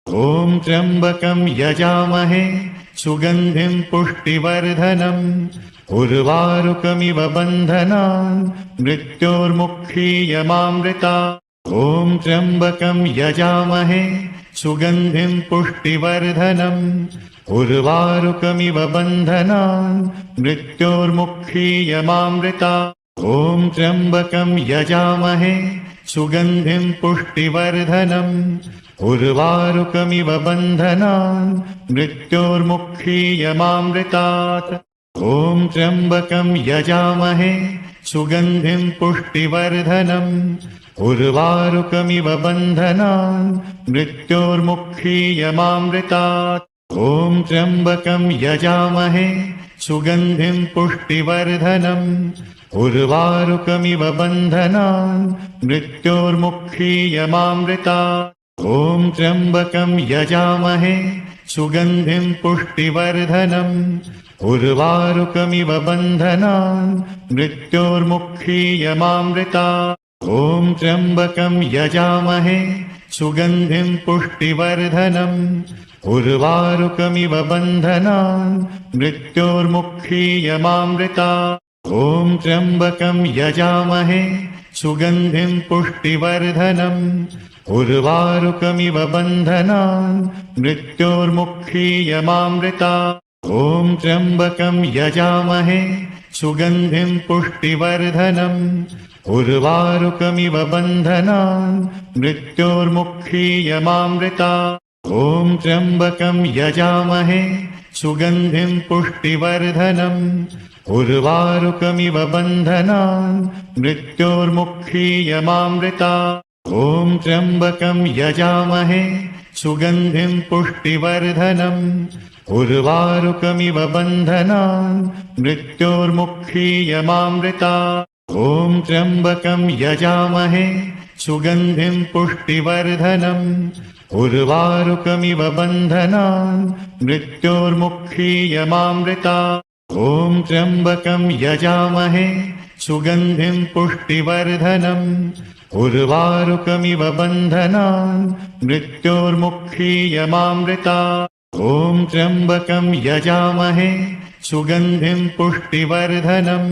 ॐ त्र्यम्बकं यजामहे सुगन्धिं पुष्टिवर्धनम् उर्वारुकमिव बन्धनान् मृत्योर्मुक्षीयमामृतात्। ॐ त्र्यम्बकं यजामहे सुगन्धिं पुष्टिवर्धनम् उर्वारुकमिव बन्धनान् मृत्योर्मुक्षीयमामृतात्। ॐ त्र्यम्बकं यजामहे सुगन्धिं पुष्टिवर्धनम् उर्वारुकमिव बन्धनान् मृत्योर्मुक्षीयमामृतात्। ॐ त्र्यम्बकं यजामहे सुगन्धिं पुष्टिवर्धनम् उर्वारुकमिव बन्धनान् मृत्योर्मुक्षीयमामृतात्। ॐ त्र्यम्बकं यजामहे सुगन्धिं पुष्टिवर्धनम् उर्वारुकमिव बन्धनान् मृत्योर्मुक्षीयमामृतात्। ॐ त्र्यम्बकं यजामहे सुगन्धिं पुष्टिवर्धनम् उर्वारुकमिव बन्धनान् मृत्योर्मुक्षीयमामृतात्। ॐ त्र्यम्बकं यजामहे सुगन्धिं पुष्टिवर्धनम् उर्वारुकमिव बन्धनान् मृत्योर्मुक्षीयमामृतात्। ॐ त्र्यम्बकं यजामहे सुगन्धिं पुष्टिवर्धनम् उर्वारुकमिव बन्धनान् मृत्योर्मुक्षीयमामृतात्। ॐ त्र्यम्बकं यजामहे सुगन्धिं पुष्टिवर्धनम् उर्वारुकमिव बन्धनान् मृत्योर्मुक्षीयमामृतात्। ॐ त्र्यम्बकं यजामहे सुगन्धिं पुष्टिवर्धनम् उर्वारुकमिव बन्धनान् मृत्योर्मुक्षीयमामृतात्। ॐ त्र्यम्बकं यजामहे सुगन्धिं पुष्टिवर्धनम् उर्वारुकमिव बन्धनान् मृत्योर्मुक्षीयमामृतात्। ॐ त्र्यम्बकं यजामहे सुगन्धिं पुष्टिवर्धनम् उर्वारुकमिव बन्धनान् मृत्योर्मुक्षीयमामृतात्। ॐ त्र्यम्बकं यजामहे सुगन्धिं पुष्टिवर्धनम् उर्वारुकमिव बन्धनान् मृत्योर्मुक्षीयमामृतात्। ॐ त्र्यम्बकं यजामहे सुगन्धिं पुष्टिवर्धनम्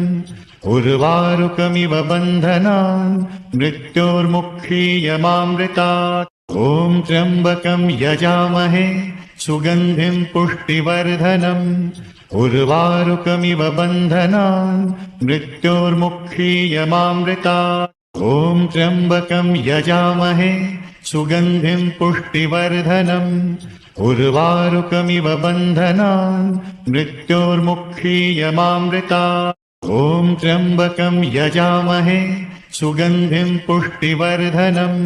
उर्वारुकमिव बन्धनान् मृत्योर्मुक्षीयमामृतात्। ॐ त्र्यम्बकं यजामहे सुगन्धिं पुष्टिवर्धनम् उर्वारुकमिव बन्धनान् मृत्योर्मुक्षीयमामृतात्। ॐ त्र्यम्बकं यजामहे सुगन्धिं पुष्टिवर्धनम्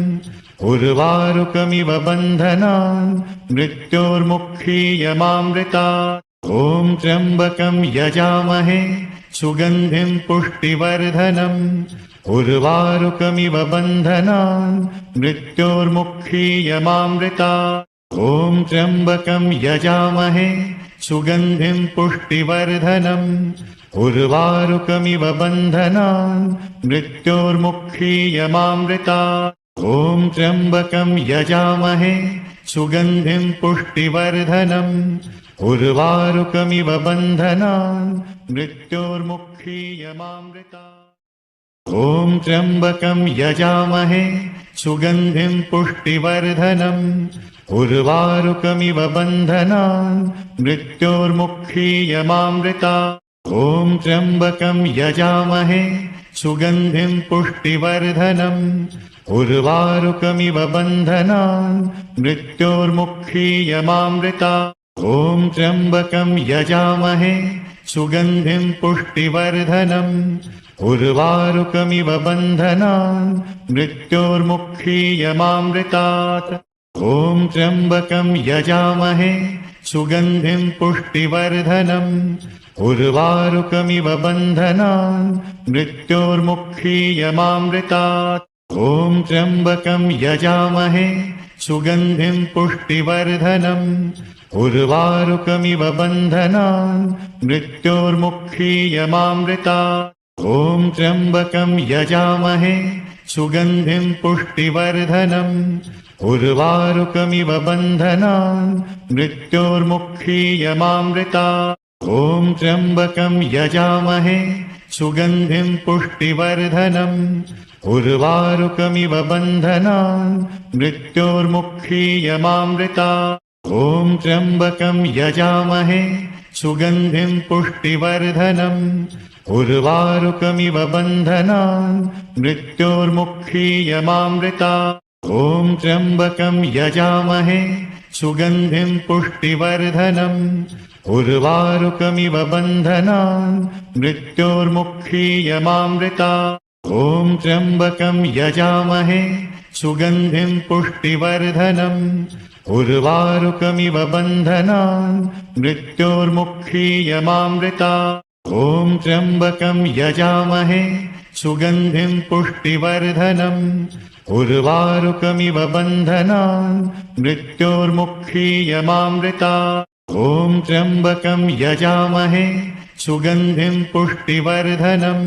उर्वारुकमिव बन्धनान् मृत्योर्मुक्षीयमामृतात्। ॐ त्र्यम्बकं यजामहे सुगन्धिं पुष्टिवर्धनम् उर्वारुकमिव बन्धनान् मृत्योर्मुक्षीयमामृतात्। ॐ त्र्यम्बकं यजामहे सुगन्धिं पुष्टिवर्धनम् उर्वारुकमिव बन्धनान् मृत्योर्मुक्षीयमामृतात्। ॐ त्र्यम्बकं यजामहे सुगन्धिं पुष्टिवर्धनम् उर्वारुकमिव बन्धनान् मृत्योर्मुक्षीयमामृतात्। ॐ त्र्यम्बकं यजामहे सुगन्धिं पुष्टिवर्धनम् उर्वारुकमिव बन्धनान् मृत्योर्मुक्षीयमामृतात्। ॐ त्र्यम्बकं यजामहे सुगन्धिं पुष्टिवर्धनम् उर्वारुकमिव बन्धनान् मृत्योर्मुक्षीयमामृतात्। ॐ त्र्यम्बकं यजामहे सुगन्धिं पुष्टिवर्धनम् उर्वारुकमिव बन्धनान् मृत्योर्मुक्षीयमामृतात्। ॐ त्र्यम्बकं यजामहे सुगन्धिं पुष्टिवर्धनम् उर्वारुकमिव बन्धनान् मृत्योर्मुक्षीयमामृतात्। ॐ त्र्यम्बकं यजामहे सुगन्धिं पुष्टिवर्धनम् उर्वारुकमिव बन्धनान् मृत्योर्मुक्षीयमामृतात्। ॐ त्र्यम्बकं यजामहे सुगन्धिं पुष्टिवर्धनम् उर्वारुकमिव बन्धनान् मृत्योर्मुक्षीयमामृतात्। ॐ त्र्यम्बकं यजामहे सुगन्धिं पुष्टिवर्धनम् उर्वारुकमिव बन्धनान् मृत्योर्मुक्षीयमामृतात् ॐ त्र्यम्बकं यजामहे सुगन्धिं पुष्टिवर्धनम् उर्वारुकमिव बन्धनान् मृत्योर्मुक्षीयमामृतात् ॐ त्र्यम्बकं यजामहे सुगन्धिं पुष्टिवर्धनम् उर्वारुकमिव बन्धनान् मृत्योर्मुक्षीयमामृतात् ॐ त्र्यम्बकं यजामहे सुगन्धिं पुष्टिवर्धनम् उर्वारुकमिव बन्धनान् मृत्योर्मुक्षीयमामृतात् ॐ त्र्यम्बकं यजामहे सुगन्धिं पुष्टिवर्धनम् उर्वारुकमिव बन्धनान् मृत्योर्मुक्षीयमामृतात् ॐ त्र्यम्बकं यजामहे सुगन्धिं पुष्टिवर्धनम् उर्वारुकमिव बन्धनान् मृत्योर्मुक्षीयमामृतात् ॐ त्र्यम्बकं यजामहे सुगन्धिं पुष्टिवर्धनम्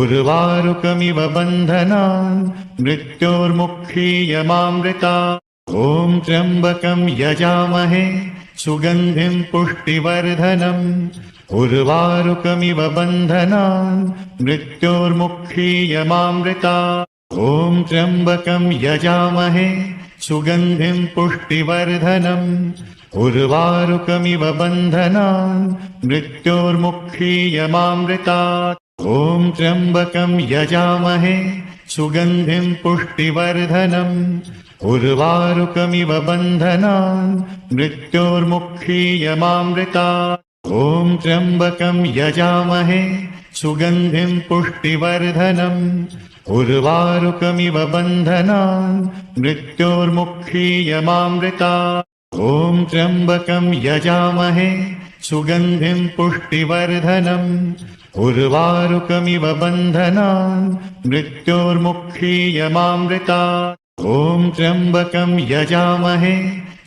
उर्वारुकमिव बन्धनान् मृत्योर्मुक्षीयमामृतात् ॐ त्र्यम्बकं यजामहे सुगन्धिं पुष्टिवर्धनम् उर्वारुकमिव बन्धनान् मृत्योर्मुक्षीयमामृतात् ॐ त्र्यम्बकं यजामहे सुगन्धिं पुष्टिवर्धनम् उर्वारुकमिव बन्धनान् मृत्योर्मुक्षीयमामृतात् ॐ त्र्यम्बकं यजामहे सुगन्धिं पुष्टिवर्धनम् उर्वारुकमिव बन्धनान् मृत्योर्मुक्षीयमामृतात् ॐ त्र्यम्बकं यजामहे सुगन्धिं पुष्टिवर्धनम् उर्वारुकमिव बन्धनान् मृत्योर्मुक्षीयमामृतात् ॐ त्र्यम्बकं यजामहे सुगन्धिं पुष्टिवर्धनम् उर्वारुकमिव बन्धनान् मृत्योर्मुक्षीयमामृतात् ॐ त्र्यम्बकं यजामहे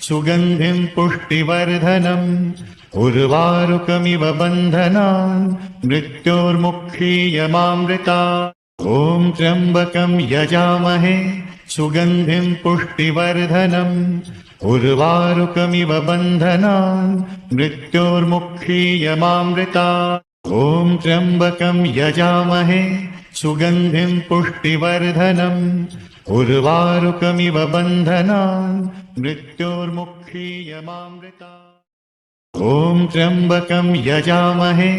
सुगन्धिं पुष्टिवर्धनम् उर्वारुकमिव बन्धनान् मृत्योर्मुक्षीयमामृतात् ॐ त्र्यम्बकं यजामहे सुगन्धिं पुष्टिवर्धनम् उर्वारुकमिव बन्धनान् मृत्योर्मुक्षीयमामृतात् ॐ त्र्यम्बकं यजामहे सुगन्धिं पुष्टिवर्धनम् उर्वारुकमिव बन्धनान् मृत्योर्मुक्षीयमामृतात् ॐ त्र्यम्बकं यजामहे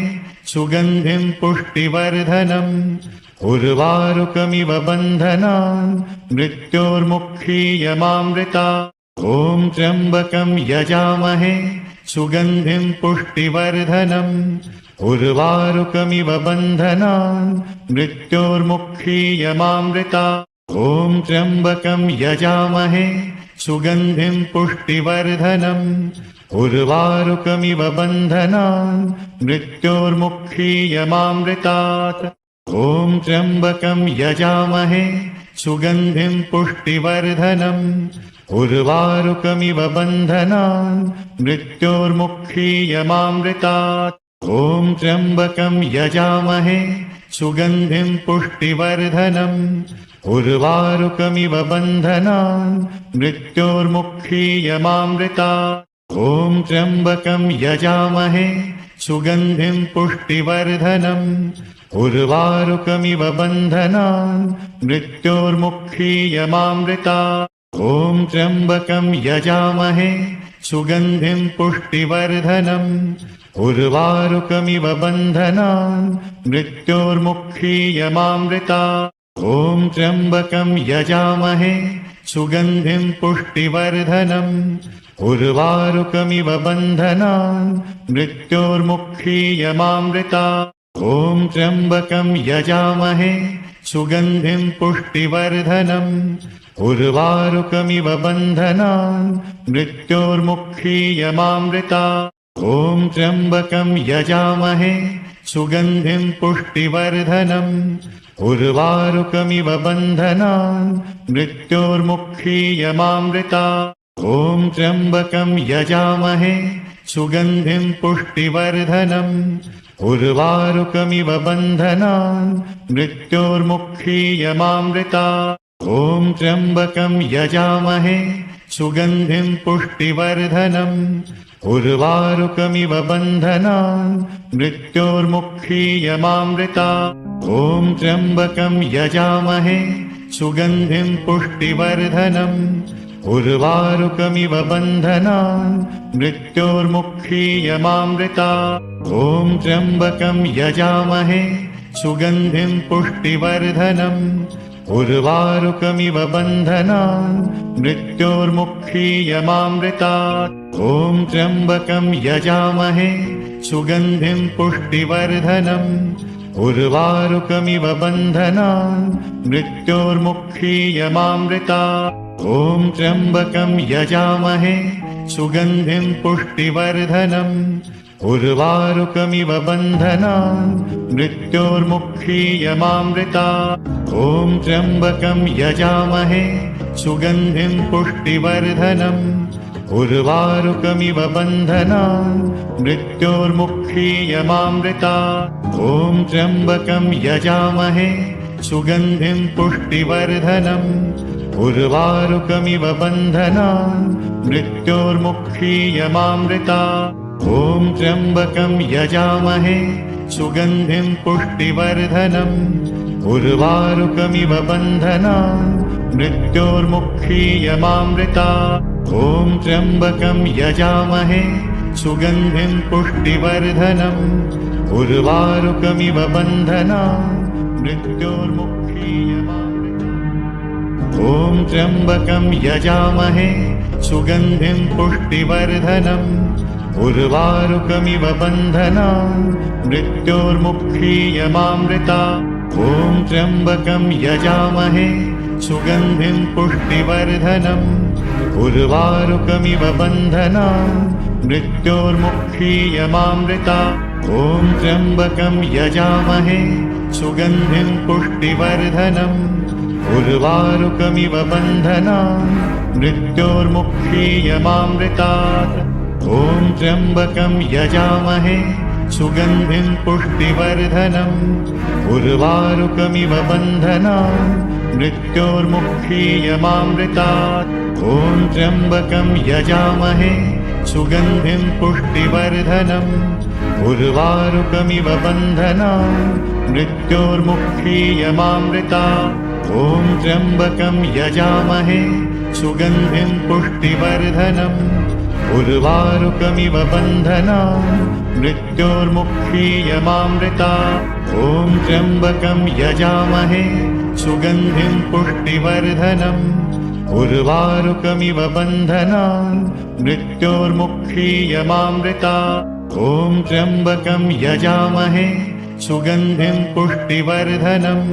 सुगन्धिं पुष्टिवर्धनम् उर्वारुकमिव बन्धनान् मृत्योर्मुक्षीयमामृतात् ॐ त्र्यम्बकं यजामहे सुगन्धिं पुष्टिवर्धनम् उर्वारुकमिव बन्धनान् मृत्योर्मुक्षीयमामृतात् ॐ त्र्यम्बकं यजामहे सुगन्धिं पुष्टिवर्धनम् उर्वारुकमिव बन्धनान् मृत्योर्मुक्षीयमामृतात् ॐ त्र्यम्बकं यजामहे सुगन्धिं पुष्टिवर्धनम् उर्वारुकमिव बन्धनान् मृत्योर्मुक्षीयमामृतात् ॐ त्र्यम्बकं यजामहे सुगन्धिं पुष्टिवर्धनम् उर्वारुकमिव बन्धनान् मृत्योर्मुक्षीयमामृतात् ॐ त्र्यम्बकं यजामहे सुगन्धिं पुष्टिवर्धनम् उर्वारुकमिव बन्धनान् मृत्योर्मुक्षीयमामृतात् ॐ त्र्यम्बकं यजामहे सुगन्धिं पुष्टिवर्धनम् उर्वारुकमिव बन्धनान् मृत्योर्मुक्षीयमामृतात् ॐ त्र्यम्बकं यजामहे सुगन्धिं पुष्टिवर्धनम् उर्वारुकमिव बन्धनान् मृत्योर्मुक्षीयमामृतात् ॐ त्र्यम्बकं यजामहे सुगन्धिं पुष्टिवर्धनम् उर्वारुकमिव बन्धनान् मृत्योर्मुक्षीयमामृतात् ॐ त्र्यम्बकं यजामहे सुगन्धिं पुष्टिवर्धनम् उर्वारुकमिव बन्धनान् मृत्योर्मुक्षीयमामृतात् ॐ त्र्यम्बकं यजामहे सुगन्धिं पुष्टिवर्धनम् उर्वारुकमिव बन्धनान् मृत्योर्मुक्षीयमामृतात् ॐ त्र्यम्बकं यजामहे सुगन्धिं पुष्टिवर्धनम् उर्वारुकमिव बन्धनान् मृत्योर्मुक्षीयमामृता ॐ त्र्यम्बकं यजामहे सुगन्धिं पुष्टिवर्धनम् उर्वारुकमिव बन्धनान् मृत्योर्मुक्षीयमामृता ॐ त्र्यम्बकं यजामहे सुगन्धिं पुष्टिवर्धनम् उर्वारुकमिव बन्धनान् मृत्योर्मुक्षीयमामृता ॐ त्र्यम्बकं यजामहे सुगन्धिं पुष्टिवर्धनम् उर्वारुकमिव बन्धनान् मृत्योर्मुक्षीयमामृता ॐ त्र्यम्बकं यजामहे सुगन्धिं पुष्टिवर्धनम् उर्वारुकमिव बन्धनान् मृत्योर्मुक्षीयमामृता ॐ त्र्यम्बकं यजामहे सुगन्धिं पुष्टिवर्धनम् उर्वारुकमिव बन्धनान् मृत्योर्मुक्षीयमामृता ॐ त्र्यम्बकं यजामहे सुगन्धिं पुष्टिवर्धनम् उर्वारुकमिव बन्धनान् मृत्योर्मुक्षीयमामृता ॐ त्र्यम्बकं यजामहे सुगन्धिं पुष्टिवर्धनम् उर्वारुकमिव बन्धनान् मृत्योर्मुक्षीयमामृता ॐ त्र्यम्बकं यजामहे सुगन्धिं पुष्टिवर्धनम् उर्वारुकमिव बन्धनान् मृत्योर्मुक्षीयमामृता ॐ त्र्यम्बकं यजामहे सुगन्धिं पुष्टिवर्धनम् उर्वारुकमिव बन्धनान् मृत्योर्मुक्षीयमामृता ॐ त्र्यम्बकं यजामहे सुगन्धिं पुष्टिवर्धनम् उर्वारुकमिव बन्धनान् मृत्योर्मुक्षीयमामृता ॐ त्र्यम्बकं यजामहे सुगन्धिं पुष्टिवर्धनम् उर्वारुकमिव बन्धनान् मृत्योर्मुक्षीयमामृता ॐ त्र्यम्बकं यजामहे सुगन्धिं पुष्टिवर्धनम् उर्वारुकमिव बन्धनान् मृत्योर्मुक्षीयमामृता ॐ त्र्यम्बकं यजामहे सुगन्धिं पुष्टिवर्धनम् उर्वारुकमिव बन्धनान् मृत्योर्मुक्षीयमामृता ॐ त्र्यम्बकं यजामहे सुगन्धिं पुष्टिवर्धनम् उर्वारुकमिव बन्धनान् मृत्योर्मुक्षीयमामृता ॐ त्र्यम्बकं यजामहे सुगन्धिं पुष्टिवर्धनम् उर्वारुकमिव बन्धनान् मृत्योर्मुक्षीयमामृता ॐ त्र्यम्बकं यजामहे सुगन्धिं पुष्टिवर्धनम्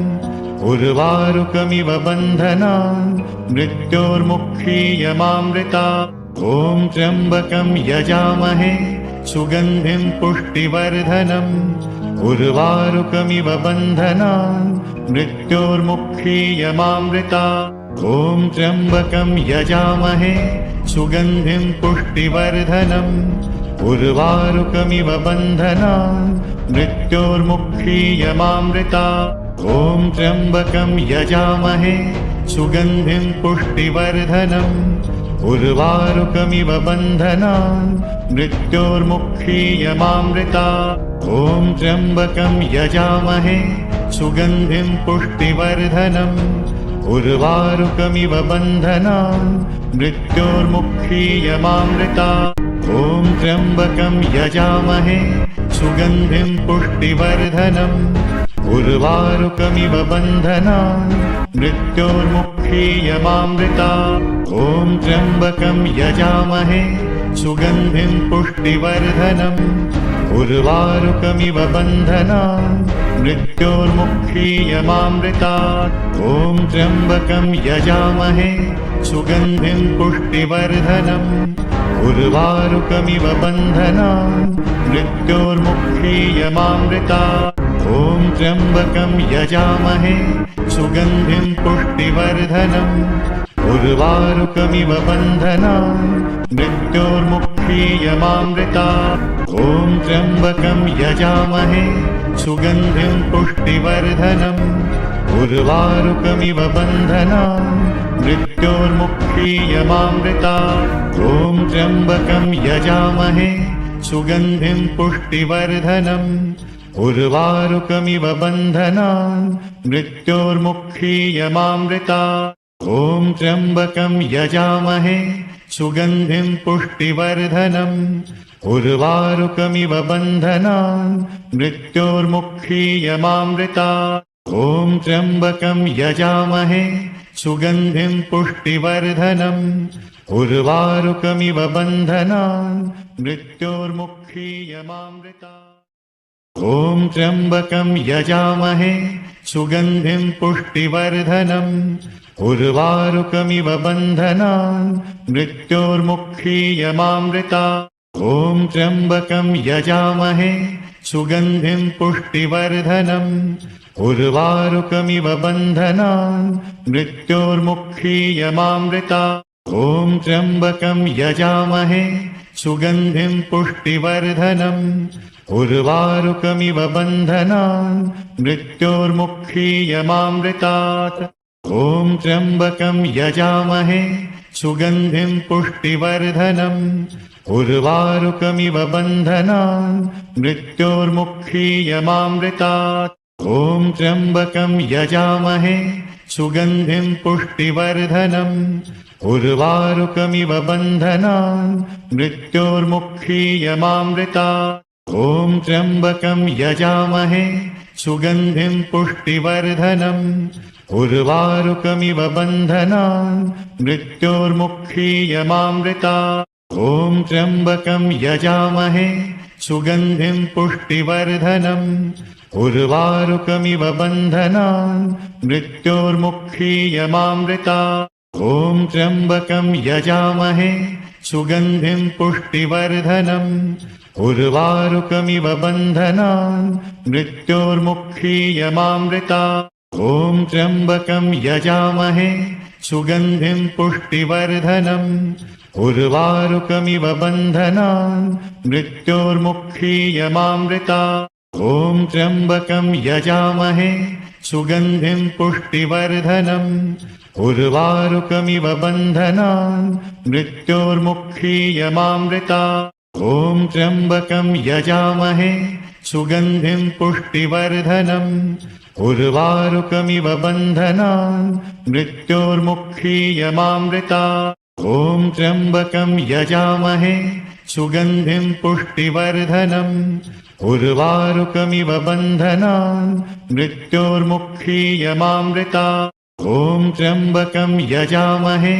उर्वारुकमिव बन्धनान् मृत्योर्मुक्षीयमामृता ॐ त्र्यम्बकं यजामहे सुगन्धिं पुष्टिवर्धनम् उर्वारुकमिव बन्धनान् मृत्योर्मुक्षीयमामृता ॐ त्र्यम्बकं यजामहे सुगन्धिं पुष्टिवर्धनम् उर्वारुकमिव बन्धनान् मृत्योर्मुक्षीयमामृता ॐ त्र्यम्बकं यजामहे सुगन्धिं पुष्टिवर्धनम् उर्वारुकमिव बन्धनान् मृत्योर्मुक्षीयमामृता ॐ त्र्यम्बकं यजामहे सुगन्धिं पुष्टिवर्धनम् उर्वारुकमिव बन्धनान् मृत्योर्मुक्षीयमामृता ॐ त्र्यम्बकं यजामहे सुगन्धिं पुष्टिवर्धनम् उर्वारुकमिव बन्धनान् मृत्योर्मुक्षीयमामृता ॐ त्र्यम्बकं यजामहे सुगन्धिं पुष्टिवर्धनम् उर्वारुकमिव बन्धनान् मृत्योर्मुक्षीयमामृता ॐ त्र्यम्बकं यजामहे सुगन्धिं पुष्टिवर्धनम् उर्वारुकमिव बन्धनान् मृत्योर्मुक्षीयमामृता ॐ त्र्यम्बकं यजामहे सुगन्धिं पुष्टिवर्धनम् उर्वारुकमिव बन्धनान् मृत्योर्मुक्षीयमामृता ॐ त्र्यम्बकं यजामहे सुगन्धिं पुष्टिवर्धनम् उर्वारुकमिव बन्धनान् मृत्योर्मुक्षीयमामृता ॐ त्र्यम्बकं यजामहे सुगन्धिं पुष्टिवर्धनम् उर्वारुकमिव बन्धनान् मृत्योर्मुक्षीयमामृता ॐ त्र्यम्बकं यजामहे सुगन्धिं पुष्टिवर्धनम् उर्वारुकमिव बन्धनान् मृत्योर्मुक्षीयमामृता ॐ त्र्यम्बकं यजामहे सुगन्धिं पुष्टिवर्धनम् उर्वारुकमिव बन्धनान् मृत्योर्मुक्षीयमामृता ॐ त्र्यम्बकं यजामहे सुगन्धिं पुष्टिवर्धनम् उर्वारुकमिव बन्धनान् मृत्योर्मुक्षीयमामृता ॐ त्र्यम्बकं यजामहे सुगन्धिं पुष्टिवर्धनम् उर्वारुकमिव बन्धनान् मृत्योर्मुक्षीयमामृता ॐ त्र्यम्बकं यजामहे सुगन्धिं पुष्टिवर्धनम् उर्वारुकमिव बन्धनान् मृत्योर्मुक्षीयमामृतात् ॐ त्र्यम्बकं यजामहे सुगन्धिं पुष्टिवर्धनम् उर्वारुकमिव बन्धनान् मृत्योर्मुक्षीयमामृतात् ॐ त्र्यम्बकं यजामहे सुगन्धिं पुष्टिवर्धनम् उर्वारुकमिव बन्धनान् मृत्योर्मुक्षीयमामृतात् ॐ त्र्यम्बकं यजामहे सुगन्धिं पुष्टिवर्धनम् उर्वारुकमिव बन्धनान् मृत्योर्मुक्षीयमामृतात् ॐ त्र्यम्बकं यजामहे सुगन्धिं पुष्टिवर्धनम् उर्वारुकमिव बन्धनान् मृत्योर्मुक्षीयमामृतात् ॐ त्र्यम्बकं यजामहे सुगन्धिं पुष्टिवर्धनम् उर्वारुकमिव बन्धनान् मृत्योर्मुक्षीयमामृतात् ॐ त्र्यम्बकं यजामहे सुगन्धिं पुष्टिवर्धनम् उर्वारुकमिव बन्धनान् मृत्योर्मुक्षीयमामृतात् ॐ त्र्यम्बकं यजामहे सुगन्धिं पुष्टिवर्धनम् उर्वारुकमिव बन्धनान् मृत्योर्मुक्षीयमामृतात् ॐ त्र्यम्बकं यजामहे सुगन्धिं पुष्टिवर्धनम् उर्वारुकमिव बन्धनान् मृत्योर्मुक्षीयमामृतात् ॐ त्र्यम्बकं यजामहे सुगन्धिं पुष्टिवर्धनम् उर्वारुकमिव बन्धनान् मृत्योर्मुक्षीयमामृतात् ॐ त्र्यम्बकं यजामहे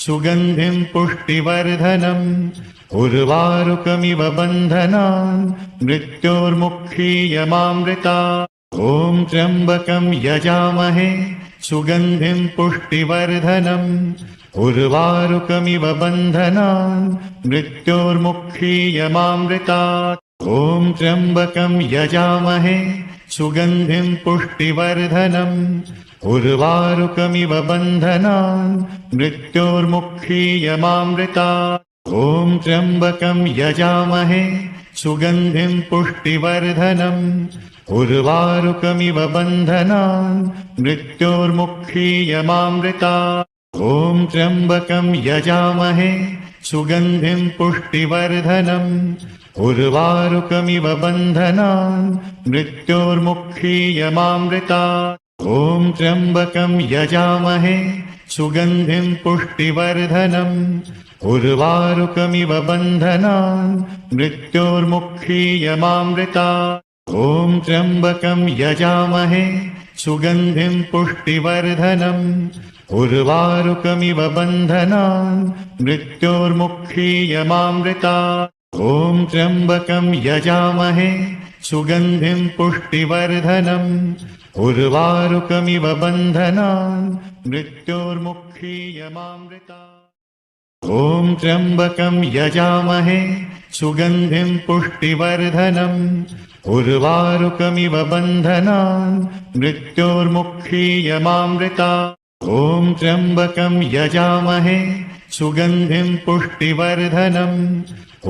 सुगन्धिं पुष्टिवर्धनम् उर्वारुकमिव बन्धनान् मृत्योर्मुक्षीयमामृतात् ॐ त्र्यम्बकं यजामहे सुगन्धिं पुष्टिवर्धनम् उर्वारुकमिव बन्धनान् मृत्योर्मुक्षीयमामृतात् ॐ त्र्यम्बकं यजामहे सुगन्धिं पुष्टिवर्धनम् उर्वारुकमिव बन्धनान् मृत्योर्मुक्षीयमामृतात् ॐ त्र्यम्बकं यजामहे सुगन्धिं पुष्टिवर्धनम् उर्वारुकमिव बन्धनान् मृत्योर्मुक्षीयमामृतात् ॐ त्र्यम्बकं यजामहे सुगन्धिं पुष्टिवर्धनम् उर्वारुकमिव बन्धनान् मृत्योर्मुक्षीयमामृतात् ॐ त्र्यम्बकं यजामहे सुगन्धिं पुष्टिवर्धनम् उर्वारुकमिव बन्धनान् मृत्योर्मुक्षीयमामृतात् ॐ त्र्यम्बकं यजामहे सुगन्धिं पुष्टिवर्धनम् उर्वारुकमिव बन्धनान् मृत्योर्मुक्षीयमामृतात् ॐ त्र्यम्बकं यजामहे सुगन्धिं पुष्टिवर्धनम् उर्वारुकमिव बन्धनान् मृत्योर्मुक्षीयमामृतात् ॐ त्र्यम्बकं यजामहे सुगन्धिं पुष्टिवर्धनम् उर्वारुकमिव बन्धनान् मृत्योर्मुक्षीयमामृतात् ॐ त्र्यम्बकं यजामहे सुगन्धिं पुष्टिवर्धनम्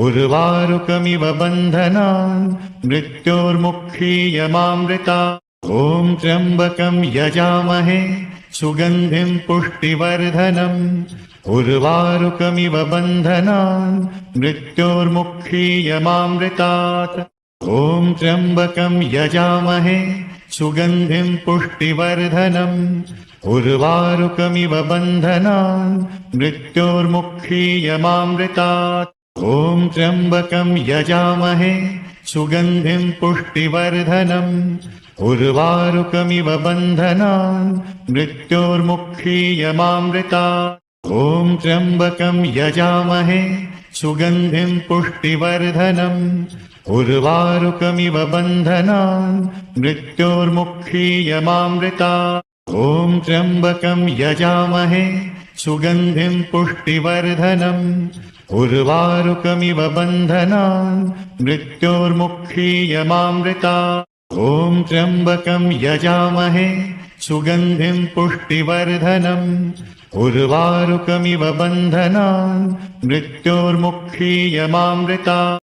उर्वारुकमिव बन्धनान् मृत्योर्मुक्षीयमामृतात् ॐ त्र्यम्बकं यजामहे सुगन्धिं पुष्टिवर्धनम् उर्वारुकमिव बन्धनान् मृत्योर्मुक्षीयमामृतात् ॐ त्र्यम्बकं यजामहे सुगन्धिं पुष्टिवर्धनम् उर्वारुकमिव बन्धनान् मृत्योर्मुक्षीयमामृतात् ॐ त्र्यम्बकं यजामहे सुगन्धिं पुष्टिवर्धनम् उर्वारुकमिव बन्धनान् मृत्योर्मुक्षीयमामृतात् ॐ त्र्यम्बकं यजामहे सुगन्धिं पुष्टिवर्धनम् उर्वारुकमिव बन्धनान् मृत्योर्मुक्षीयमामृतात् ॐ त्र्यम्बकं यजामहे सुगन्धिं पुष्टिवर्धनम् उर्वारुकमिव बन्धनान् मृत्योर्मुक्षीयमामृतात् ॐ त्र्यम्बकं यजामहे सुगन्धिं पुष्टिवर्धनम् उर्वारुकमिव बन्धनान् मृत्योर्मुक्षीयमामृतात्